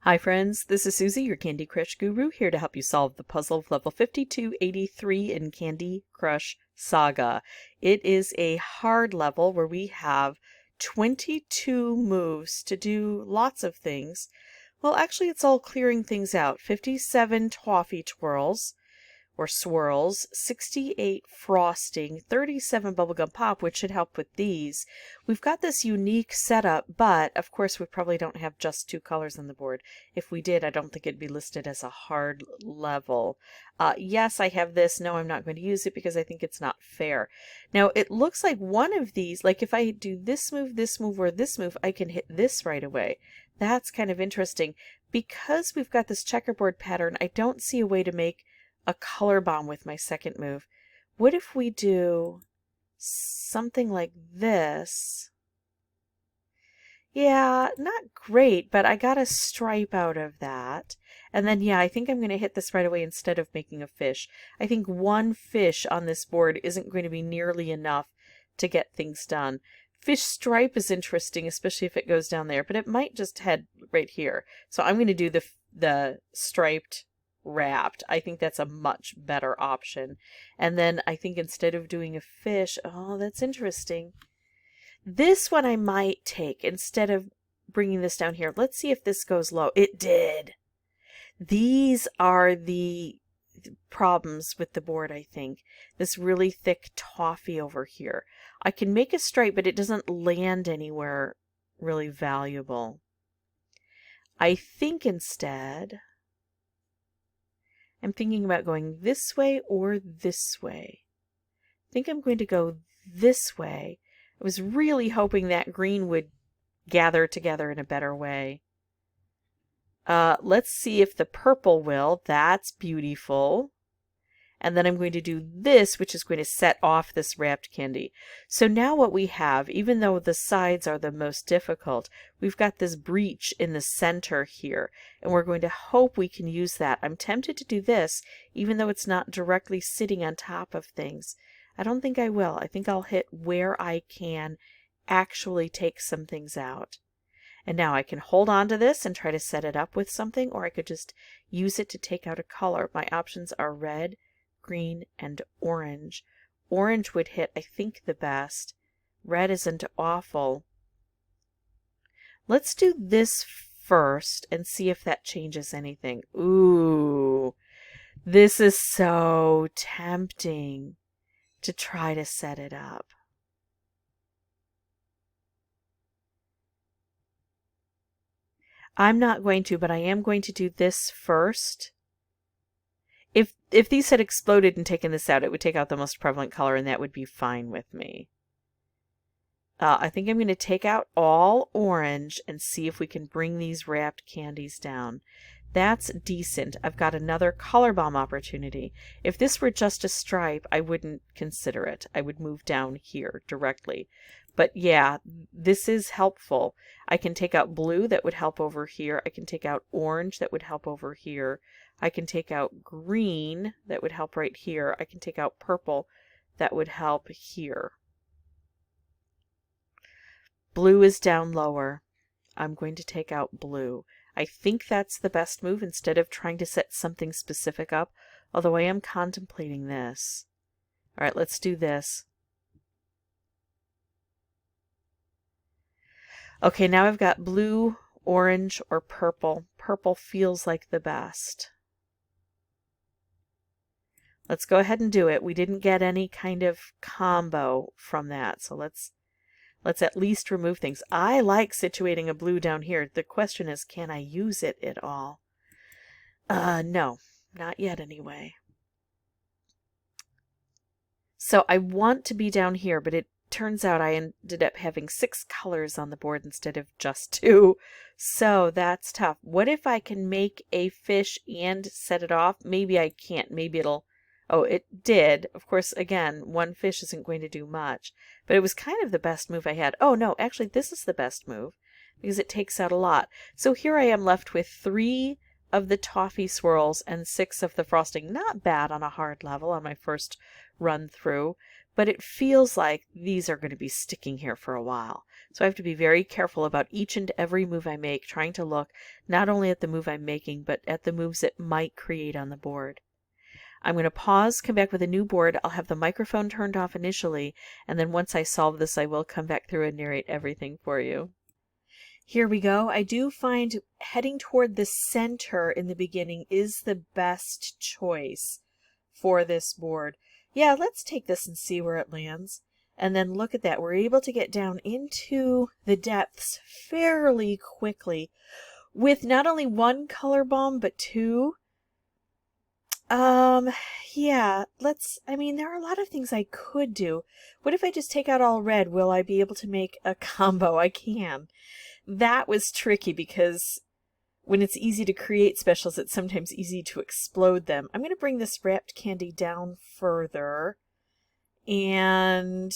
Hi friends, this is Suzy, your Candy Crush guru, here to help you solve the puzzle of level 5283 in Candy Crush Saga. It is a hard level where we have 22 moves to do lots of things. Well, actually it's all clearing things out. 57 toffee twirls, or swirls, 68 frosting, 37 bubblegum pop, which should help with these. We've got this unique setup, but of course we probably don't have just two colors on the board. If we did, I don't think it'd be listed as a hard level. Yes, I have this. No, I'm not going to use it because I think it's not fair. Now, it looks like one of these, like if I do this move, or this move, I can hit this right away. That's kind of interesting. Because we've got this checkerboard pattern, I don't see a way to make a color bomb with my second move. What if we do something like this? Yeah, not great, but I got a stripe out of that. And then, yeah, I think I'm going to hit this right away instead of making a fish. I think one fish on this board isn't going to be nearly enough to get things done. Fish stripe is interesting, especially if it goes down there, but it might just head right here. So I'm going to do the striped wrapped. I think that's a much better option. And then I think instead of doing a fish, oh, that's interesting. This one I might take instead of bringing this down here. Let's see if this goes low. It did. These are the problems with the board, I think. This really thick toffee over here. I can make a stripe, but it doesn't land anywhere really valuable. I think instead I'm thinking about going this way or this way. I think I'm going to go this way. I was really hoping that green would gather together in a better way. Let's see if the purple will. That's beautiful. And then I'm going to do this, which is going to set off this wrapped candy. So now what we have, even though the sides are the most difficult, we've got this breach in the center here, and we're going to hope we can use that. I'm tempted to do this, even though it's not directly sitting on top of things. I don't think I will. I think I'll hit where I can actually take some things out. And now I can hold on to this and try to set it up with something, or I could just use it to take out a color. My options are red, green, and orange. Orange would hit, I think, the best. Red isn't awful. Let's do this first and see if that changes anything. Ooh, this is so tempting to try to set it up. I'm not going to, but I am going to do this first. If these had exploded and taken this out, it would take out the most prevalent color, and that would be fine with me. I think I'm going to take out all orange and see if we can bring these wrapped candies down. That's decent. I've got another color bomb opportunity. If this were just a stripe, I wouldn't consider it. I would move down here directly. But yeah, this is helpful. I can take out blue, that would help over here. I can take out orange, that would help over here. I can take out green, that would help right here. I can take out purple, that would help here. Blue is down lower. I'm going to take out blue. I think that's the best move instead of trying to set something specific up, although I am contemplating this. All right, let's do this. Okay, now I've got blue, orange, or purple. Purple feels like the best. Let's go ahead and do it. We didn't get any kind of combo from that, so let's at least remove things. I like situating a blue down here. The question is, can I use it at all? No, not yet anyway. So I want to be down here, but it turns out I ended up having 6 colors on the board instead of just 2. So that's tough. What if I can make a fish and set it off? Maybe I can't. Maybe it'll... Oh, it did. Of course, again, one fish isn't going to do much. But it was kind of the best move I had. Oh, no, actually, this is the best move because it takes out a lot. So here I am left with 3 of the toffee swirls and 6 of the frosting. Not bad on a hard level on my first run through. but it feels like these are going to be sticking here for a while. So I have to be very careful about each and every move I make, trying to look not only at the move I'm making, but at the moves it might create on the board. I'm going to pause, come back with a new board. I'll have the microphone turned off initially, and then once I solve this, I will come back through and narrate everything for you. Here we go. I do find heading toward the center in the beginning is the best choice for this board. Yeah, let's take this and see where it lands. And then look at that. We're able to get down into the depths fairly quickly with not only one color bomb, but two. Yeah, there are a lot of things I could do. What if I just take out all red? Will I be able to make a combo? I can. That was tricky because when it's easy to create specials, it's sometimes easy to explode them. I'm going to bring this wrapped candy down further. And,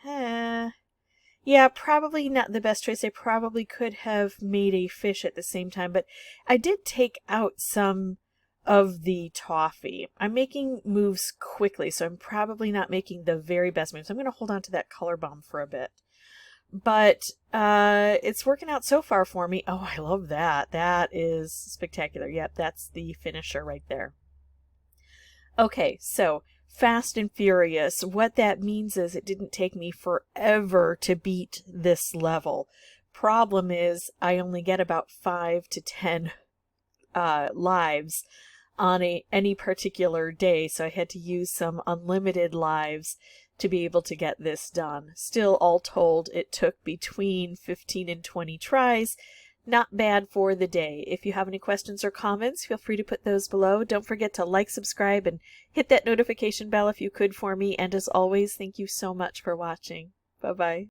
yeah, probably not the best choice. I probably could have made a fish at the same time, but I did take out some of the toffee. I'm making moves quickly, so I'm probably not making the very best moves. I'm going to hold on to that color bomb for a bit. But it's working out so far for me. Oh, I love that. That is spectacular. Yep, that's the finisher right there. Okay, so Fast and Furious. What that means is it didn't take me forever to beat this level. Problem is I only get about 5 to 10 lives on any particular day, so I had to use some unlimited lives to be able to get this done. Still, all told, it took between 15 and 20 tries. Not bad for the day. If you have any questions or comments, feel free to put those below. Don't forget to like, subscribe, and hit that notification bell if you could for me. And as always, thank you so much for watching. Bye-bye.